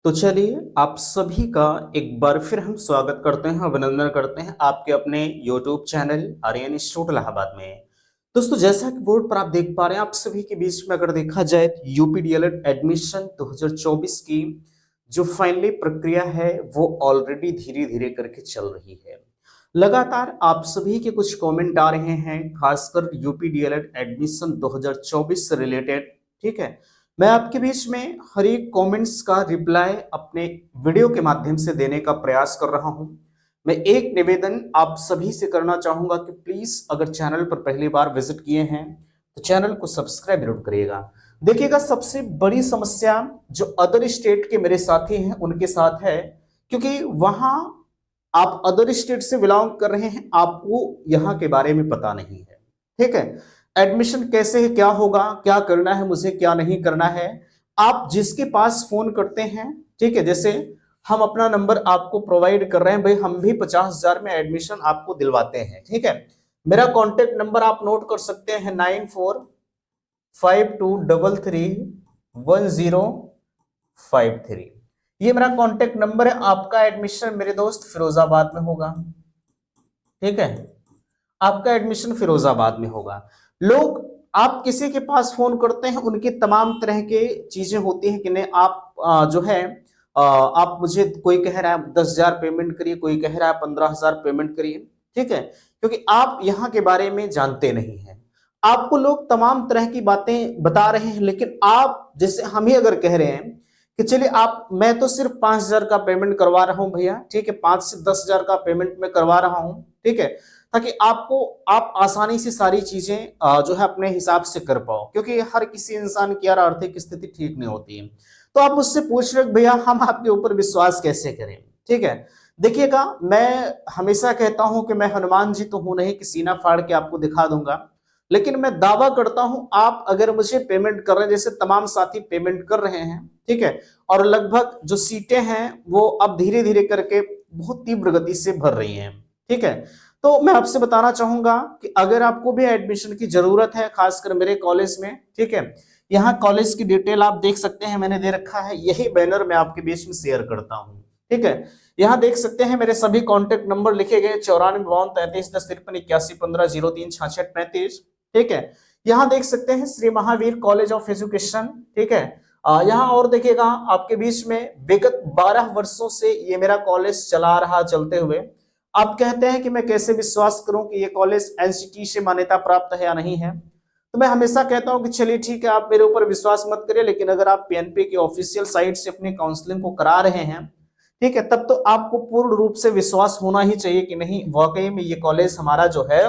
तो चलिए आप सभी का एक बार फिर हम स्वागत करते हैं, अभिनंदन करते हैं आपके अपने YouTube channel Aryan institute Allahabad में। दोस्तों, जैसा कि बोर्ड पर आप देख पा रहे हैं, आप सभी के बीच में अगर देखा जाए यूपी डीएलएड एडमिशन 2024 की जो फाइनली प्रक्रिया है वो ऑलरेडी धीरे धीरे करके चल रही है। लगातार आप सभी के कुछ कमेंट आ रहे हैं, खासकर यूपी डीएलएड एडमिशन 2024 से रिलेटेड। ठीक है, मैं आपके बीच में हर एक कमेंट्स का रिप्लाई अपने वीडियो के माध्यम से देने का प्रयास कर रहा हूं। मैं एक निवेदन आप सभी से करना चाहूंगा कि प्लीज अगर चैनल पर पहली बार विजिट किए हैं तो चैनल को सब्सक्राइब जरूर करिएगा। देखिएगा, सबसे बड़ी समस्या जो अदर स्टेट के मेरे साथी हैं उनके साथ है, क्योंकि वहां आप अदर स्टेट से बिलोंग कर रहे हैं, आपको यहाँ के बारे में पता नहीं है। ठीक है, एडमिशन कैसे है, क्या होगा, क्या करना है मुझे, क्या नहीं करना है। आप जिसके पास फोन करते हैं, ठीक है, जैसे हम अपना नंबर आपको प्रोवाइड कर रहे हैं, भाई हम भी 50,000 में एडमिशन आपको दिलवाते हैं। ठीक है, मेरा कॉन्टेक्ट नंबर आप नोट कर सकते हैं 9452331053। ये मेरा कांटेक्ट नंबर है। आपका एडमिशन मेरे दोस्त फिरोजाबाद में होगा। ठीक है, आपका एडमिशन फिरोजाबाद में होगा। लोग आप किसी के पास फोन करते हैं, उनकी तमाम तरह के चीजें होती हैं कि नहीं आप जो है आप मुझे, कोई कह रहा है 10,000 पेमेंट करिए, कोई कह रहा है 15,000 पेमेंट करिए। ठीक है, क्योंकि आप यहाँ के बारे में जानते नहीं हैं। आपको लोग तमाम तरह की बातें बता रहे हैं, लेकिन आप जैसे हम ही अगर कह रहे हैं कि चलिए आप, मैं तो सिर्फ 5,000 का पेमेंट करवा रहा हूं भैया, ठीक है, 5 से 10,000 का पेमेंट मैं करवा रहा हूं। ठीक है, ताकि आपको आप आसानी से सारी चीजें जो है अपने हिसाब से कर पाओ, क्योंकि हर किसी इंसान की यार आर्थिक स्थिति ठीक नहीं होती है। तो आप मुझसे पूछ रहे हो भैया हम आपके ऊपर विश्वास कैसे करें। ठीक है, देखिएगा, मैं हमेशा कहता हूं कि मैं हनुमान जी तो हूं नहीं कि सीना फाड़ के आपको दिखा दूंगा, लेकिन मैं दावा करता हूं आप अगर मुझे पेमेंट कर रहे हैं, जैसे तमाम साथी पेमेंट कर रहे हैं, ठीक है, और लगभग जो सीटें हैं वो अब धीरे धीरे करके बहुत तीव्र गति से भर रही हैं। ठीक है, तो मैं आपसे बताना चाहूंगा कि अगर आपको भी एडमिशन की जरूरत है, खासकर मेरे कॉलेज में, ठीक है, यहाँ कॉलेज की डिटेल आप देख सकते हैं, मैंने दे रखा है, यही बैनर मैं आपके बीच में शेयर करता हूँ। ठीक है, यहाँ देख सकते हैं मेरे सभी कॉन्टेक्ट नंबर लिखे गए, 94 52 33 10 53 03 66 35। ठीक है, यहाँ देख सकते हैं Shri Mahavir college of education. ठीक है, यहाँ और देखिएगा आपके बीच में विगत 12 वर्षों से ये मेरा कॉलेज चला रहा, चलते हुए। आप कहते हैं कि मैं कैसे विश्वास करूं कि ये कॉलेज एनसीटी से मान्यता प्राप्त है या नहीं है, तो मैं हमेशा कहता हूं कि चलिए ठीक है, आप मेरे ऊपर विश्वास मत करिए, लेकिन अगर आप पीएनपी की ऑफिशियल साइट से अपनी काउंसलिंग को करा रहे हैं, ठीक है, तब तो आपको पूर्ण रूप से विश्वास होना ही चाहिए कि नहीं वाकई में ये कॉलेज हमारा जो है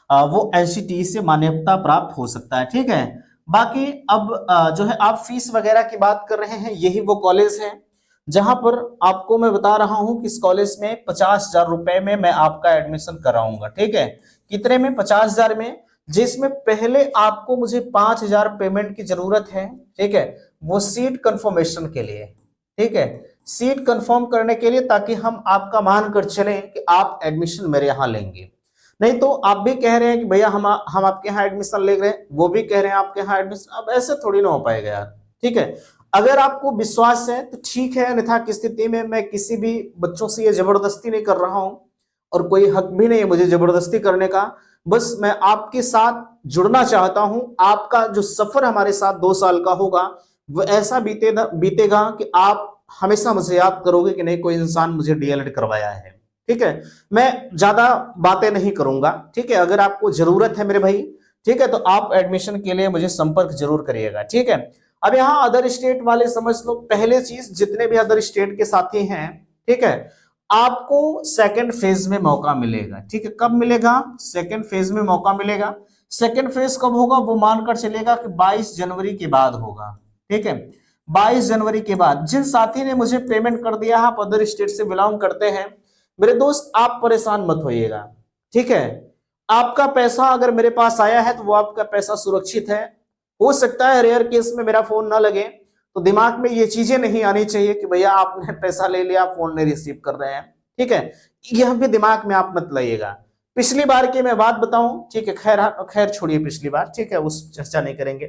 वो एनसीटी से मान्यता प्राप्त हो सकता है। ठीक है, बाकी अब जो है आप फीस वगैरह की बात कर रहे हैं, यही वो कॉलेज है जहां पर आपको मैं बता रहा हूं कि इस कॉलेज में 50,000 रुपए में मैं आपका एडमिशन कराऊंगा। ठीक है, कितने में? 50,000 में, जिसमें पहले आपको मुझे 5,000 पेमेंट की जरूरत है। ठीक है, वो सीट कंफर्मेशन के लिए। ठीक है, सीट कंफर्म करने के लिए, ताकि हम आपका मान कर चलें कि आप एडमिशन मेरे यहाँ लेंगे। नहीं तो आप भी कह रहे हैं कि भैया हम आपके यहाँ एडमिशन ले रहे हैं, वो भी कह रहे हैं आपके यहाँ एडमिशन, अब ऐसे थोड़ी ना हो पाएगा यार। ठीक है, अगर आपको विश्वास है तो ठीक है, अन्यथा की स्थिति में मैं किसी भी बच्चों से ये जबरदस्ती नहीं कर रहा हूं, और कोई हक भी नहीं है मुझे जबरदस्ती करने का। बस मैं आपके साथ जुड़ना चाहता हूं। आपका जो सफर हमारे साथ 2 साल का होगा वो ऐसा बीतेगा कि आप हमेशा मुझे याद करोगे कि नहीं, कोई इंसान मुझे डीएलएड करवाया है। ठीक है, मैं ज्यादा बातें नहीं करूंगा। ठीक है, अगर आपको जरूरत है मेरे भाई, ठीक है, तो आप एडमिशन के लिए मुझे संपर्क जरूर करिएगा। ठीक है, अब यहाँ अदर स्टेट वाले समझ लो, पहले चीज जितने भी अदर स्टेट के साथी हैं, ठीक है, आपको सेकंड फेज में मौका मिलेगा। ठीक है, कब मिलेगा? सेकंड फेज में मौका मिलेगा। सेकंड फेज कब होगा वो मानकर चलेगा कि 22 जनवरी के बाद होगा। ठीक है, 22 जनवरी के बाद। जिन साथी ने मुझे पेमेंट कर दिया, आप अदर स्टेट से बिलोंग करते हैं, मेरे दोस्त आप परेशान मत होइएगा। ठीक है, आपका पैसा अगर मेरे पास आया है तो वो आपका पैसा सुरक्षित है। हो सकता है रेयर केस में मेरा फोन ना लगे, तो दिमाग में ये चीजें नहीं आनी चाहिए कि भैया आपने पैसा ले लिया, फोन नहीं रिसीव कर रहे हैं। ठीक है, यह भी दिमाग में आप मत लाइएगा। पिछली बार की मैं बात बताऊं, ठीक है, खैर खैर छोड़िए पिछली बार, ठीक है, उस चर्चा नहीं करेंगे।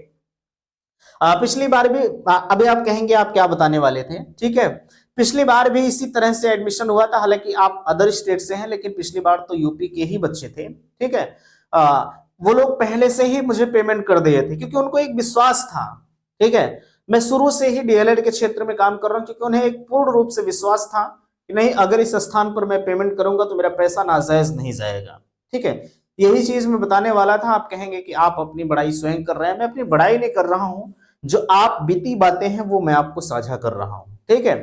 पिछली बार भी अभी आप कहेंगे आप क्या बताने वाले थे, ठीक है। पिछली बार भी इसी तरह से एडमिशन हुआ था, हालांकि आप अदर स्टेट से हैं, लेकिन पिछली बार तो यूपी के ही बच्चे थे, ठीक है। वो लोग पहले से ही मुझे पेमेंट कर दिए थे, क्योंकि उनको एक विश्वास था, ठीक है। मैं शुरू से ही डीएलएड के क्षेत्र में काम कर रहा हूं, क्योंकि उन्हें एक पूर्ण रूप से विश्वास था कि नहीं, अगर इस स्थान पर मैं पेमेंट करूंगा तो मेरा पैसा नाजायज नहीं जाएगा, ठीक है। यही चीज मैं बताने वाला था। आप कहेंगे कि आप अपनी बड़ाई स्वयं कर रहे हैं, मैं अपनी बड़ाई नहीं कर रहा हूं, जो आप बीती बातें हैं वो मैं आपको साझा कर रहा हूं, ठीक है।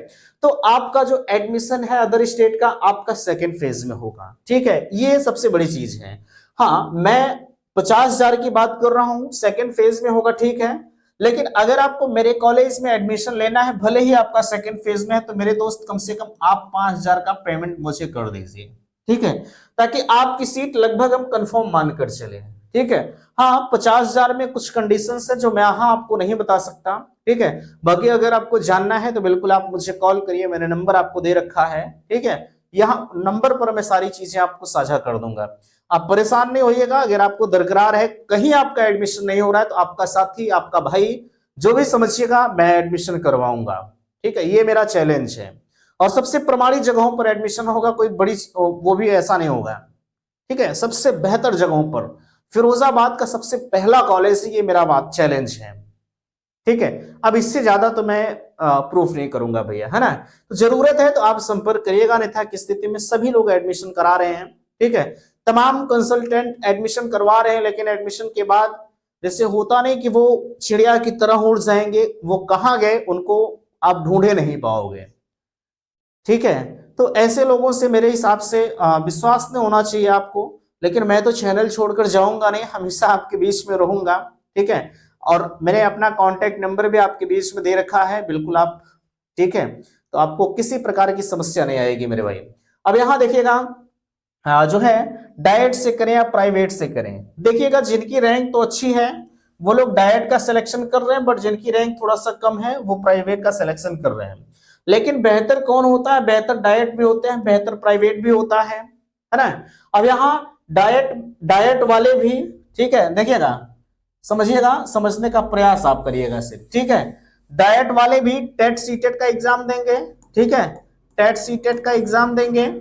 तो आपका जो एडमिशन है अदर स्टेट का, आपका सेकंड फेज में होगा, ठीक है। ये सबसे बड़ी चीज है। हाँ, मैं 50,000 की बात कर रहा हूं, सेकंड फेज में होगा, ठीक है। लेकिन अगर आपको मेरे कॉलेज में एडमिशन लेना है, भले ही आपका सेकंड फेज में है, तो मेरे दोस्त कम से कम आप 5,000 का पेमेंट मुझे कर दीजिए, ठीक है, ताकि आपकी सीट लगभग हम कंफर्म मानकर चले, ठीक है। हाँ, 50,000 में कुछ कंडीशन है जो मैं यहाँ आपको नहीं बता सकता, ठीक है। बाकी अगर आपको जानना है तो बिल्कुल आप मुझे कॉल करिए, मैंने नंबर आपको दे रखा है, ठीक है। यहाँ नंबर पर मैं सारी चीजें आपको साझा कर दूंगा। आप परेशान नहीं होइएगा। अगर आपको दरकरार है कहीं आपका एडमिशन नहीं हो रहा है, तो आपका साथी, आपका भाई, जो भी समझिएगा, मैं एडमिशन करवाऊंगा, ठीक है। ये मेरा चैलेंज है। और सबसे प्रमाणित जगहों पर एडमिशन होगा, कोई बड़ी वो भी ऐसा नहीं होगा, ठीक है। सबसे बेहतर जगहों पर, फिरोजाबाद का सबसे पहला कॉलेज है, ये मेरा बात चैलेंज है, ठीक है। अब इससे ज्यादा तो मैं प्रूफ नहीं करूंगा भैया, है ना। तो जरूरत है तो आप संपर्क करिएगा, अन्यथा की स्थिति में सभी लोग एडमिशन करा रहे हैं, ठीक है। तमाम कंसल्टेंट एडमिशन करवा रहे हैं, लेकिन एडमिशन के बाद जैसे होता नहीं कि वो चिड़िया की तरह उड़ जाएंगे, वो कहाँ गए उनको आप ढूंढे नहीं पाओगे, ठीक है। तो ऐसे लोगों से मेरे हिसाब से विश्वास नहीं होना चाहिए आपको। लेकिन मैं तो चैनल छोड़कर जाऊंगा नहीं, हमेशा आपके बीच में रहूंगा, ठीक है। और मैंने अपना कांटेक्ट नंबर भी आपके बीच में दे रखा है, बिल्कुल आप, ठीक है। तो आपको किसी प्रकार की समस्या नहीं आएगी मेरे भाई। अब यहाँ देखिएगा, जो है डाइट से करें या प्राइवेट से करें, देखिएगा जिनकी रैंक तो अच्छी है वो लोग डाइट का सिलेक्शन कर रहे हैं, बट जिनकी रैंक थोड़ा सा कम है वो प्राइवेट का सिलेक्शन कर रहे हैं। लेकिन बेहतर कौन होता है? बेहतर डाइट भी होते हैं, बेहतर प्राइवेट भी होता है ना। अब यहाँ डाइट डाइट वाले भी, ठीक है, देखिएगा, समझिएगा, समझने का प्रयास आप करिएगा सिर्फ, ठीक है। डाइट वाले भी टेट सीटेट का एग्जाम देंगे, ठीक है, टेट सीटेट का एग्जाम देंगे।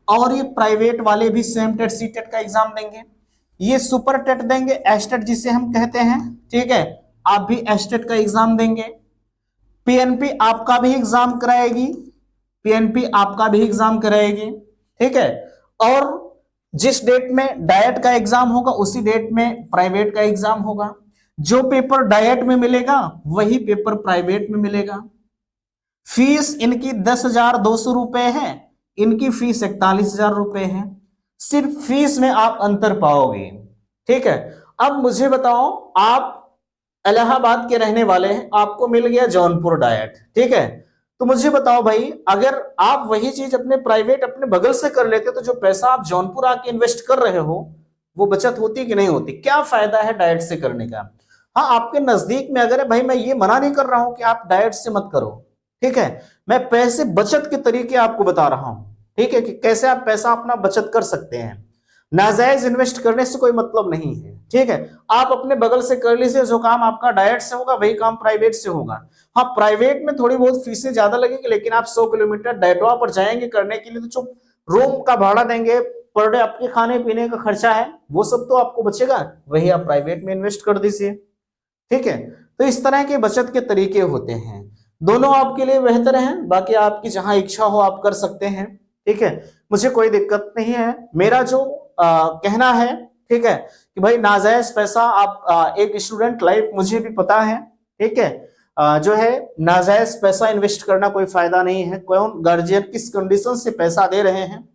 और ये प्राइवेट वाले भी सेम टेट सीटेट का एग्जाम देंगे। ये सुपर टेट देंगे, एस्टेट जिसे हम कहते हैं, ठीक है। आप भी एस्टेट का एग्जाम देंगे। पीएनपी आपका भी एग्जाम कराएगी, पीएनपी आपका भी एग्जाम कराएगी, ठीक है। और जिस डेट में डाइट का एग्जाम होगा उसी डेट में प्राइवेट का एग्जाम होगा। जो पेपर डाइट में मिलेगा वही पेपर प्राइवेट में मिलेगा। फीस इनकी 10,200 रुपए है, इनकी फीस 41,000 रुपए है। सिर्फ फीस में आप अंतर पाओगे, ठीक है। अब मुझे बताओ, आप इलाहाबाद के रहने वाले हैं, आपको मिल गया जौनपुर डाइट, ठीक है। तो मुझे बताओ भाई, अगर आप वही चीज अपने प्राइवेट अपने बगल से कर लेते तो जो पैसा आप जौनपुर आके इन्वेस्ट कर रहे हो वो बचत होती कि नहीं होती? क्या फायदा है डाइट से करने का? हाँ, आपके नजदीक में अगर है भाई, मैं ये मना नहीं कर रहा हूं कि आप डाइट से मत करो, ठीक है। मैं पैसे बचत के तरीके आपको बता रहा हूं, ठीक है, कि कैसे आप पैसा अपना बचत कर सकते हैं। नाजायज इन्वेस्ट करने से कोई मतलब नहीं है, ठीक है। आप अपने बगल से कर लीजिए, जो काम आपका डाइट से होगा वही काम प्राइवेट से होगा। हाँ, प्राइवेट में थोड़ी बहुत फीसें ज्यादा लगेगी, लेकिन आप 100 किलोमीटर डाइटवा पर जाएंगे करने के लिए, तो जो रूम का भाड़ा देंगे, पर डे आपके खाने पीने का खर्चा है, वो सब तो आपको बचेगा, वही आप प्राइवेट में इन्वेस्ट कर दीजिए, ठीक है। तो इस तरह के बचत के तरीके होते हैं, दोनों आपके लिए बेहतर हैं। बाकी आपकी जहां इच्छा हो आप कर सकते हैं, ठीक है, मुझे कोई दिक्कत नहीं है। मेरा जो कहना है, ठीक है, कि भाई नाजायज पैसा आप एक स्टूडेंट लाइफ, मुझे भी पता है, ठीक है, जो है नाजायज पैसा इन्वेस्ट करना कोई फायदा नहीं है। कौन गार्जियन किस कंडीशन से पैसा दे रहे हैं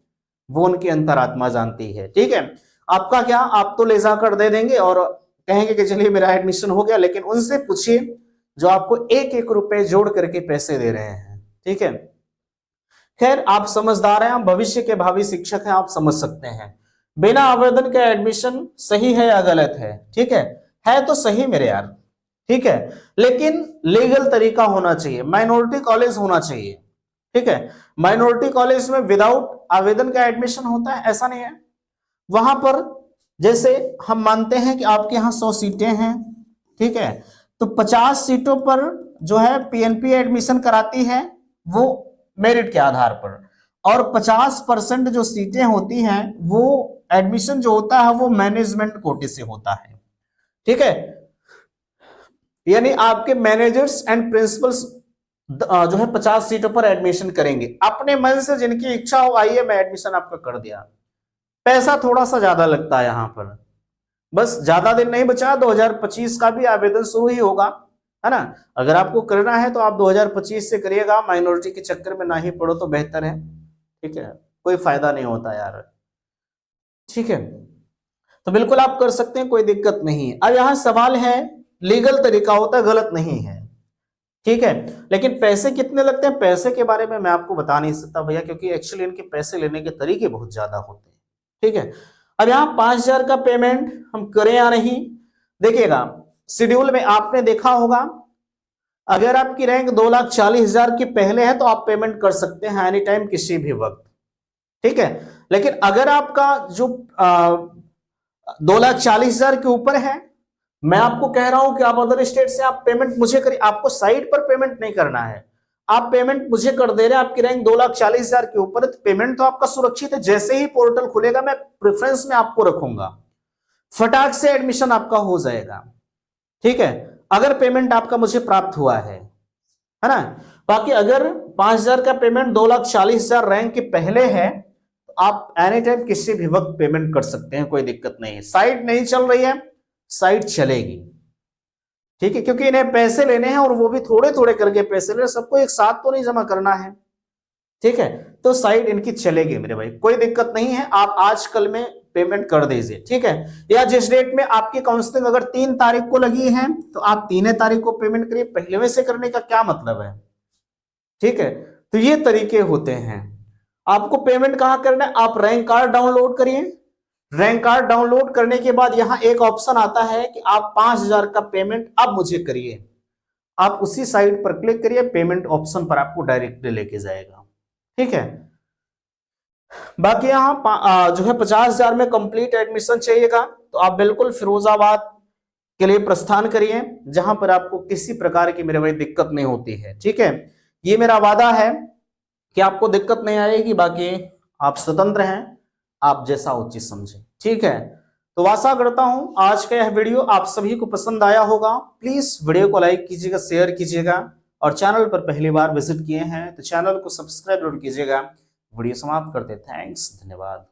वो उनकी अंतरात्मा जानती है, ठीक है। आपका क्या, आप तो ले जाकर दे देंगे और कहेंगे कि चलिए मेरा एडमिशन हो गया, लेकिन उनसे पूछिए जो आपको एक एक रुपए जोड़ करके पैसे दे रहे हैं, ठीक है। खैर, आप समझदार हैं, आप भविष्य के भावी शिक्षक हैं, आप समझ सकते हैं। बिना आवेदन के एडमिशन सही है या गलत है? ठीक है तो सही मेरे यार, ठीक है, लेकिन लीगल तरीका होना चाहिए, माइनॉरिटी कॉलेज होना चाहिए, ठीक है। माइनॉरिटी कॉलेज में विदाउट आवेदन का एडमिशन होता है, ऐसा नहीं है। वहां पर जैसे हम मानते हैं कि आपके यहाँ 100 सीटें हैं, ठीक है, तो 50 सीटों पर जो है पीएनपी एडमिशन कराती है वो मेरिट के आधार पर, और 50% जो सीटें होती हैं वो एडमिशन जो होता है वो मैनेजमेंट कोटे से होता है। ठीक है, यानी आपके मैनेजर्स एंड प्रिंसिपल्स जो है 50 सीटों पर एडमिशन करेंगे अपने मन से, जिनकी इच्छा हो आइए मैं एडमिशन आपका कर दिया। पैसा थोड़ा सा ज्यादा लगता है यहाँ पर, बस ज्यादा दिन नहीं बचा, 2025 का भी आवेदन शुरू ही होगा, है ना। अगर आपको करना है तो आप 2025 से करिएगा, माइनॉरिटी के चक्कर में ना ही पड़ो तो बेहतर है। ठीक है, कोई फायदा नहीं होता यार। ठीक है, तो बिल्कुल आप कर सकते हैं, कोई दिक्कत नहीं है। अब यहाँ सवाल है, लीगल तरीका होता है, गलत नहीं है। ठीक है, लेकिन पैसे कितने लगते हैं, पैसे के बारे में मैं आपको बता नहीं सकता भैया, क्योंकि एक्चुअली इनके पैसे लेने के तरीके बहुत ज्यादा होते हैं। ठीक है, अब यहाँ 5,000 का पेमेंट हम करें या नहीं, देखिएगा शेड्यूल में आपने देखा होगा, अगर आपकी रैंक 2,40,000 की पहले है तो आप पेमेंट कर सकते हैं एनी टाइम, किसी भी वक्त। ठीक है, लेकिन अगर आपका जो 2,40,000 के ऊपर है, मैं आपको कह रहा हूं कि आप अदर स्टेट से आप पेमेंट मुझे करिए, आपको साइट पर पेमेंट नहीं करना है, आप पेमेंट मुझे कर दे रहे हैं, आपकी रैंक 2,40,000 के ऊपर है तो पेमेंट तो आपका सुरक्षित है। जैसे ही पोर्टल खुलेगा मैं प्रेफरेंस में आपको रखूंगा, फटाक से एडमिशन आपका हो जाएगा। ठीक है, अगर पेमेंट आपका मुझे प्राप्त हुआ है ना। बाकी अगर 5,000 का पेमेंट 2,40,000 रैंक के पहले है तो आप एनी टाइम किसी भी वक्त पेमेंट कर सकते हैं, कोई दिक्कत नहीं है। साइट नहीं चल रही है, साइट चलेगी। ठीक है, क्योंकि इन्हें पैसे लेने हैं और वो भी थोड़े थोड़े करके पैसे ले, सबको एक साथ तो नहीं जमा करना है। ठीक है, तो साइट इनकी चलेगी मेरे भाई, कोई दिक्कत नहीं है, आप आज कल में पेमेंट कर दीजिए। ठीक है, या जिस डेट में आपकी काउंसलिंग अगर 3 तारीख को लगी है तो आप 3 तारीख को पेमेंट करिए, पहले में से करने का क्या मतलब है। ठीक है, तो ये तरीके होते हैं। आपको पेमेंट कहां करना है, आप रैंक कार्ड डाउनलोड करिए, रैंक कार्ड डाउनलोड करने के बाद यहां एक ऑप्शन आता है कि आप 5,000 का पेमेंट अब मुझे करिए, आप उसी साइट पर क्लिक करिए, पेमेंट ऑप्शन पर आपको डायरेक्टली लेके जाएगा। ठीक है, बाकी यहाँ जो है 50,000 में कंप्लीट एडमिशन चाहिएगा तो आप बिल्कुल फिरोजाबाद के लिए प्रस्थान करिए, जहां पर आपको किसी प्रकार की मेरे भाई दिक्कत नहीं होती है। ठीक है, ये मेरा वादा है कि आपको दिक्कत नहीं आएगी, बाकी आप स्वतंत्र हैं, आप जैसा उचित समझे। ठीक है, तो आशा करता हूं आज का यह वीडियो आप सभी को पसंद आया होगा। प्लीज वीडियो को लाइक कीजिएगा, शेयर कीजिएगा, और चैनल पर पहली बार विजिट किए हैं तो चैनल को सब्सक्राइब जरूर कीजिएगा। वीडियो समाप्त करते, थैंक्स, धन्यवाद।